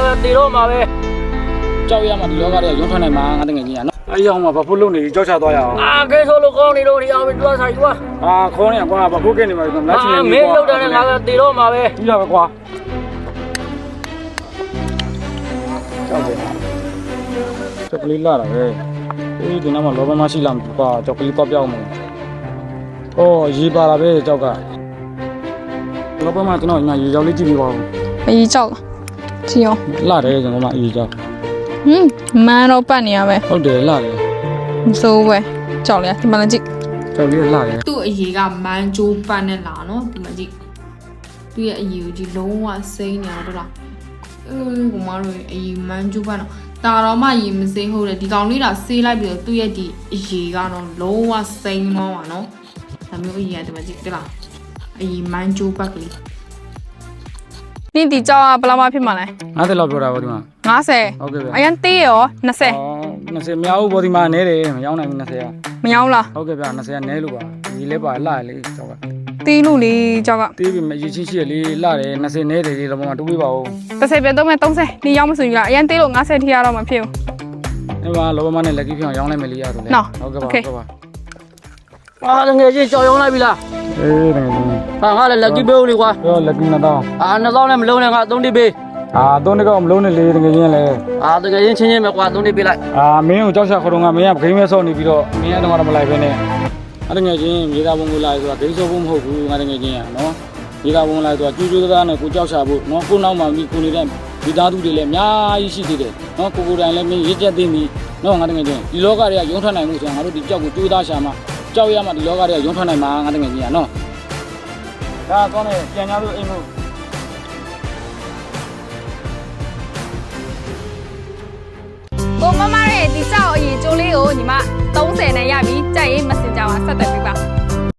ကတီတော့မှာပဲကြောက်ရမှာဒီလောကတွေကရုံးထွက်နိုင်မှာငါတကယ်ကြီးရနော်အဲ့ဒီအောင်မှာဘာဖို့လုပ်နေကြောက်ချသွားရအောင်ကဲဆိုလို့ကောင်းနေလို့ဒီအောင်ပြီးတွားဆိုင်ကွာခေါင်းနေကွာဘာဖို့ကဲနေမှာလဲမချင်နေမင်းလောက်တယ်ငါကတီတော့မှာပဲကြီးရပဲကွာကြောက်တယ်ကြောက်ကလေးလာတာပဲဒီနောက်မှာလောဘမရှိလားမသိကွာကြောက်ကလေးတော့ပြောင်းမယ်ရေးပါလာပဲကြောက်ကလောဘမကျွန်တော်ညီရေကြောက်လေးကြည့်ပြီးပါဦးအကြီးကြောက်ကြည့်အောင်လာတယ်ကျွန်တော်မှအေးကြောက်မန်းတော့ပတ်နေရပဲဟုတ်တယ်လာတယ်မစိုးပဲကြောက်လေဒီမှာလည်းကြည့်ကြောက်လေးလာတယ်သူ့အရေးကမန်းကျိုးပတ်နဲ့လာနော်ဒီမှာကြည့်သူ့ရဲ့အရေးကိုကြည့်လုံးဝစိမ့်နေတော့လားကိုမတို့အရေးမန်းကျိုးပတ်တော့တာတော့မှရေမစိမ့်ဟုတ်တယ်ဒီကောင်လေးတာဆေးလိုက်ပြီးတော့သူ့ရဲ့ဒီအရေးကတော့လုံးဝစိမ့်သွားပါနော်ဒါမျိုးအရေးရတယ်မကြည့်တလားအရေးမန်းကျိုးပတ်ကလေးนี่ဒီကြောက်ကဘယ်လောက်မှဖြစ်မှာလဲ50လောက်ပြောတာဗောဒီမှာ50ဟုတ်ကဲ့ဗျအရင်သေးရော20 20မြောက်ဗောဒီမှာနဲတယ်မရောက်နိုင်ဘူး20ကမရောက်လားဟုတ်ကဲ့ဗျ20ကနဲလို့ပါဒီလဲပါလှရလေကြောက်ကသေးလို့လေကြောက်ကသေးပြီမရေချင်းရှိရလေလှတယ်20နဲတယ်လေတော့မှတူပေးပါဦး30ပြန်တော့မယ်30နေရောက်မဆိုယူလားအရင်သေးလို့50ထိရတော့မှဖြစ်ဘူးအဲ့မှာလောဘမနဲ့လက်ကြီးဖြစ်အောင်ရောင်းလိုက်မယ်လေရဆိုလေဟုတ်ကဲ့ပါဟုတ်ကဲ့ပါတကယ်ချင်းကြော်ရုံလိုက်ပြီလားအေးတကယ်ချင်းငါလည်းလက်ကြီးပေးဦးလေကွာလက်ကြီး20002000နဲ့မလုံးနဲ့ငါ3တိပေး3တိကောမလုံးနဲ့လေတကယ်ချင်းလေတကယ်ချင်းချင်းပဲကွာ3တိပေးလိုက်မင်းကိုကြောက်ရှာခေါ်တော့ငါမင်းကဂိမ်းမဲဆော့နေပြီးတော့မင်းကတော့မလိုက်ပဲနဲ့အဲ့တကယ်ချင်းမြေသားဘုံကိုလာဆိုတာဂိမ်းဆော့ဖို့မဟုတ်ဘူးငါတကယ်ချင်းရနော်မြေသားဘုံလာဆိုတာကျူးကျူးသားနဲ့ကိုကြောက်ရှာဖို့နော်ကိုနောက်မှမိကိုနေတဲ့မိသားစုတွေလည်းအများကြီးရှိသေးတယ်နော်ကိုတိုင်လည်းမင်းရစ်ချက်သိပြီနော်ငါတကယ်ချင်းဒီလောကတွေကရုံးထွက်နိုင်မှုဆိုတာငါတို့ဒီကြောက်ကိုကျူးသားရှာမှာကြောက်ရမှာဒီလောကတွေကရုံးထွက်နိုင်မှာငါတကယ်ကြီးရနော်ဒါကောင်းတယ်ပြန်ရလို့အိမ်လို့ကိုမမရဲ့ဒီကြောက်အရင်ကျိုးလေးကိုညီမ30နဲ့ရပြီကြိုက်ရင် Messenger မှာဆက်သွယ်ပေးပါ